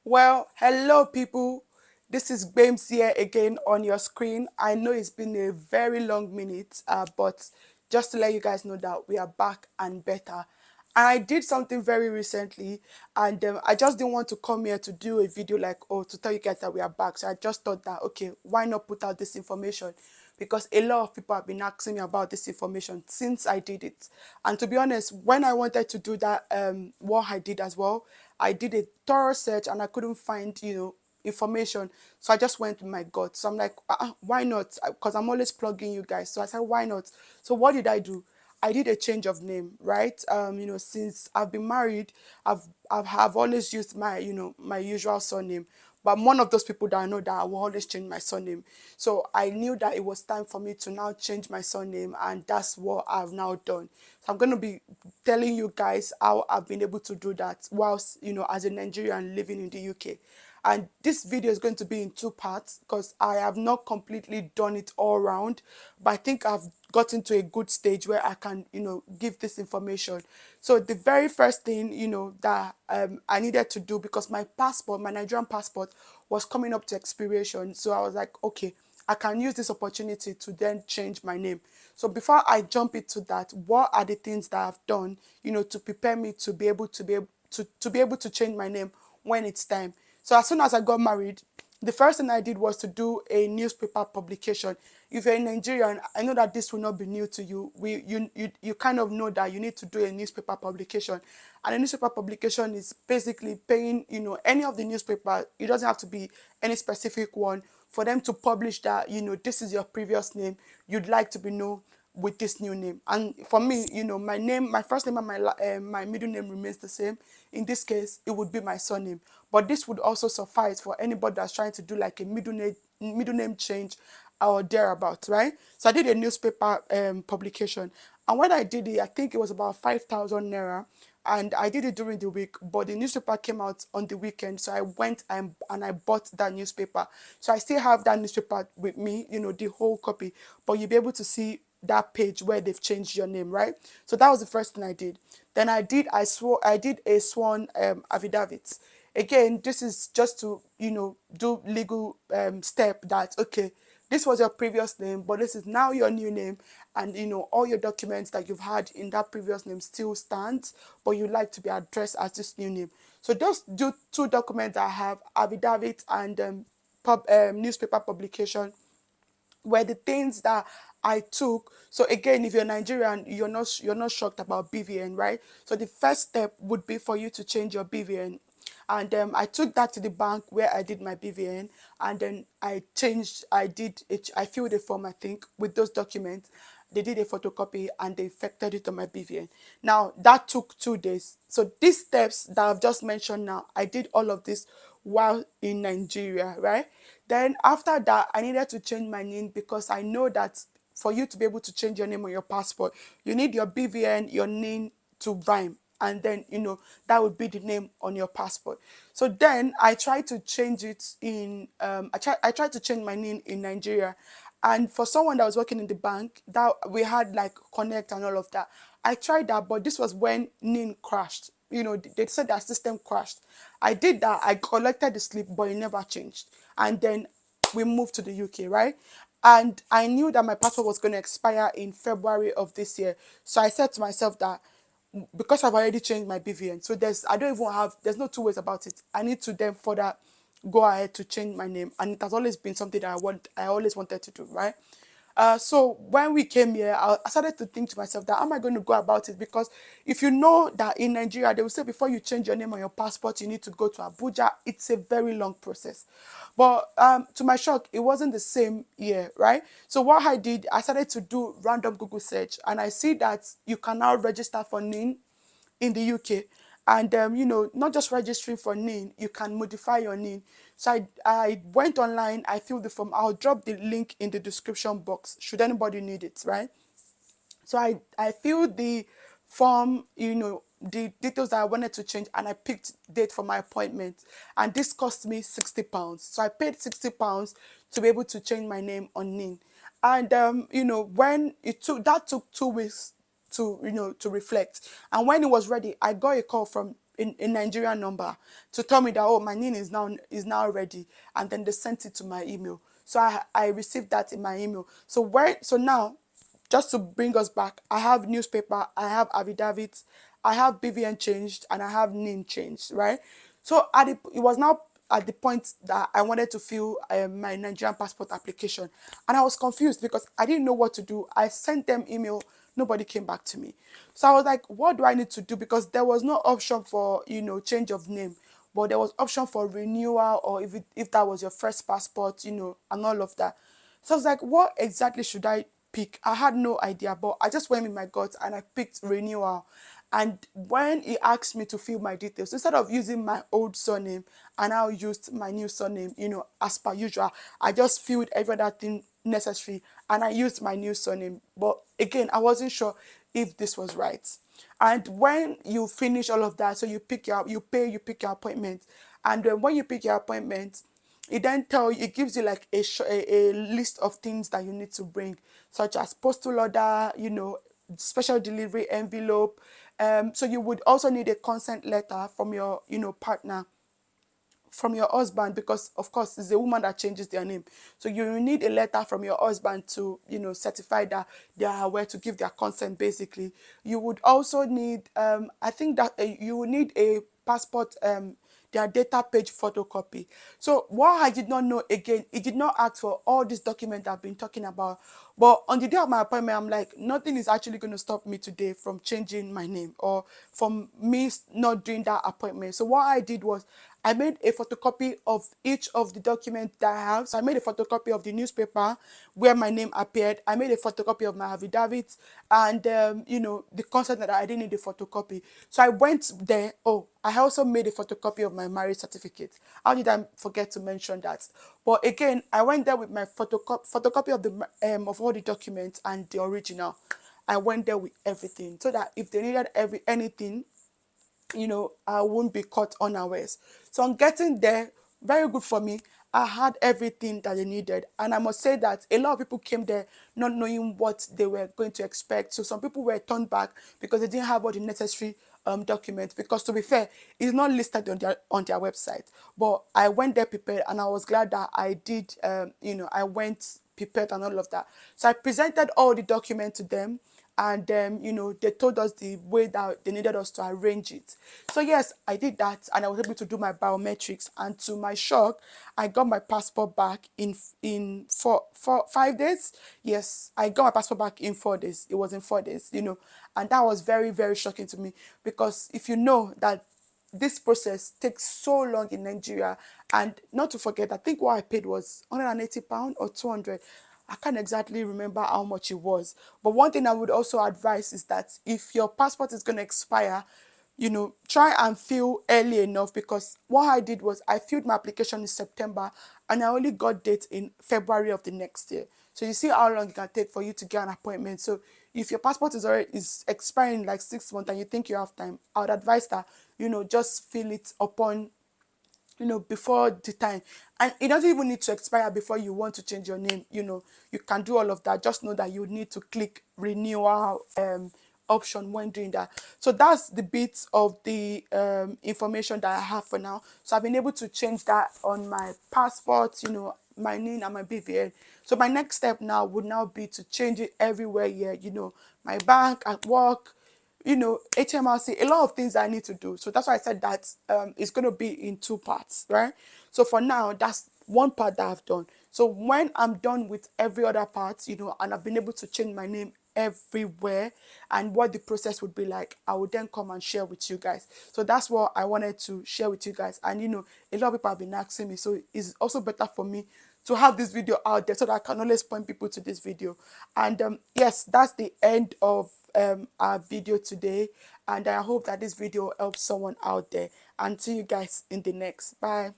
Well, hello people. This is Bames here again on your screen. I know it's been a very long minute, but just to let you guys know that we are back and better. And I did something very recently, and I just didn't want to come here to do a video like, oh, to tell you guys that we are back. So I just thought that, okay, why not put out this information? Because a lot of people have been asking me about this information since I did it. And to be honest, when I wanted to do that, what I did as well, I did a thorough search and I couldn't find, information. So I just went with my gut. So I'm like, why not? Because I'm always plugging you guys. So I said, why not? So what did I do? I did a change of name, right? Since I've been married, I've always used my, my usual surname. But I'm one of those people that I know that I will always change my surname. So I knew that it was time for me to now change my surname, and that's what I've now done. So I'm going to be telling you guys how I've been able to do that whilst, as a Nigerian living in the UK. And this video is going to be in two parts because I have not completely done it all round, but I think I've gotten to a good stage where I can, give this information. So the very first thing, that I needed to do, because my passport, my Nigerian passport, was coming up to expiration. So I was like, okay, I can use this opportunity to then change my name. So before I jump into that, what are the things that I've done, to prepare me to be able to change my name when it's time. So as soon as I got married, the first thing I did was to do a newspaper publication. If you're in Nigerian, I know that this will not be new to you. You kind of know that you need to do a newspaper publication. And a newspaper publication is basically paying, any of the newspaper, it doesn't have to be any specific one, for them to publish that, this is your previous name, you'd like to be known with this new name. And for me, my name, my first name and my middle name remains the same. In this case, it would be my surname. But this would also suffice for anybody that's trying to do like a middle name change or thereabouts, right? So I did a newspaper publication. And when I did it, I think it was about 5,000 naira. And I did it during the week, but the newspaper came out on the weekend. So I went and I bought that newspaper. So I still have that newspaper with me, the whole copy. But you'll be able to see that page where they've changed your name, right? So that was the first thing I did. Then I did a sworn affidavit. Again, this is just to, do legal step that, okay, this was your previous name, but this is now your new name, and all your documents that you've had in that previous name still stands, but you like to be addressed as this new name. So those two documents I have, affidavit and newspaper publication, were the things that I took. So again, if you're Nigerian, you're not shocked about BVN, right? So the first step would be for you to change your BVN. And I took that to the bank where I did my BVN, and then I filled a form, I think, with those documents. They did a photocopy and they effected it on my BVN. Now that took 2 days. So these steps that I've just mentioned now, I did all of this while in Nigeria, right? Then after that, I needed to change my name because I know that for you to be able to change your name on your passport, you need your BVN, your name to rhyme. And then, that would be the name on your passport. So then I tried to change it I tried to change my name in Nigeria. And for someone that was working in the bank, that we had like Connect and all of that. I tried that, but this was when NIN crashed. They said that system crashed. I did that. I collected the slip, but it never changed. And then we moved to the UK, right? And I knew that my passport was going to expire in February of this year. So I said to myself that because I've already changed my BVN, so there's no two ways about it. I need to then further go ahead to change my name, and it has always been something that I always wanted to do, right? So when we came here, I started to think to myself that how am I going to go about it? Because if you know that in Nigeria, they will say before you change your name on your passport, you need to go to Abuja. It's a very long process. But to my shock, it wasn't the same year, right? So what I did, I started to do random Google search, and I see that you can now register for NIN in the UK. And not just registering for NIN, you can modify your NIN. So I went online, I filled the form. I'll drop the link in the description box should anybody need it, right? So I filled the form, the details that I wanted to change, and I picked date for my appointment. And this cost me £60. So I paid £60 to be able to change my name on NIN. And when that took 2 weeks to reflect. And when it was ready, I got a call from a Nigerian number to tell me that, oh, my NIN is now ready, and then they sent it to my email. So I received that in my email. So now, just to bring us back, I have newspaper, I have affidavits, I have BVN changed, and I have NIN changed, right? So it was now at the point that I wanted to fill my Nigerian passport application, and I was confused because I didn't know what to do. I sent them email, nobody came back to me. So I was like, what do I need to do? Because there was no option for, change of name, but there was option for renewal, or if that was your first passport, and all of that. So I was like, what exactly should I pick? I had no idea, but I just went with my gut and I picked renewal. And when he asked me to fill my details, instead of using my old surname, I now used my new surname, as per usual. I just filled every other thing necessary and I used my new surname. But again, I wasn't sure if this was right. And when you finish all of that, so you pick your appointment. And then when you pick your appointment, it gives you like a list of things that you need to bring, such as postal order, special delivery envelope. So you would also need a consent letter from your, partner, from your husband, because of course it's a woman that changes their name. So you need a letter from your husband to, certify that they are aware, to give their consent basically. You would also need, I think that you will need a passport, their data page photocopy. So what I did not know, again, it did not ask for all these documents I've been talking about. But on the day of my appointment, I'm like, nothing is actually going to stop me today from changing my name, or from me not doing that appointment. So what I did was, I made a photocopy of each of the documents that I have. So I made a photocopy of the newspaper where my name appeared. I made a photocopy of my affidavit, and the consent that I didn't need a photocopy. So I went there. Oh, I also made a photocopy of my marriage certificate. How did I forget to mention that? But again, I went there with my photocopy of the of all the documents and the original. I went there with everything, so that if they needed anything, I won't be caught unawares. So on getting there, very good for me. I had everything that they needed. And I must say that a lot of people came there not knowing what they were going to expect. So some people were turned back because they didn't have all the necessary documents. Because to be fair, it's not listed on their website. But I went there prepared, and I was glad that I did, I went prepared and all of that. So I presented all the documents to them, and they told us the way that they needed us to arrange it. So yes, I did that, and I was able to do my biometrics, and to my shock, I got my passport back in 5 days. Yes, I got my passport back in 4 days. It was in 4 days, and that was very, very shocking to me, because if you know that this process takes so long in Nigeria. And not to forget, I think what I paid was £180 or 200. I can't exactly remember how much it was. But one thing I would also advise is that if your passport is going to expire, try and fill early enough, because what I did was I filled my application in September and I only got dates in February of the next year. So you see how long it can take for you to get an appointment. So if your passport is expiring in like 6 months and you think you have time, I would advise that, just fill it upon, before the time. And it doesn't even need to expire before you want to change your name. You can do all of that. Just know that you need to click renewal option when doing that. So that's the bits of the information that I have for now. So I've been able to change that on my passport, my NIN and my BVN. So my next step now would now be to change it everywhere here, my bank, at work, HMRC, a lot of things that I need to do. So that's why I said that it's going to be in two parts, right? So for now, that's one part that I've done. So when I'm done with every other part, and I've been able to change my name everywhere, and what the process would be like, I would then come and share with you guys. So that's what I wanted to share with you guys. And a lot of people have been asking me, so it's also better for me to have this video out there so that I can always point people to this video. And yes, that's the end of our video today, and I hope that this video helps someone out there, and see you guys in the next. Bye.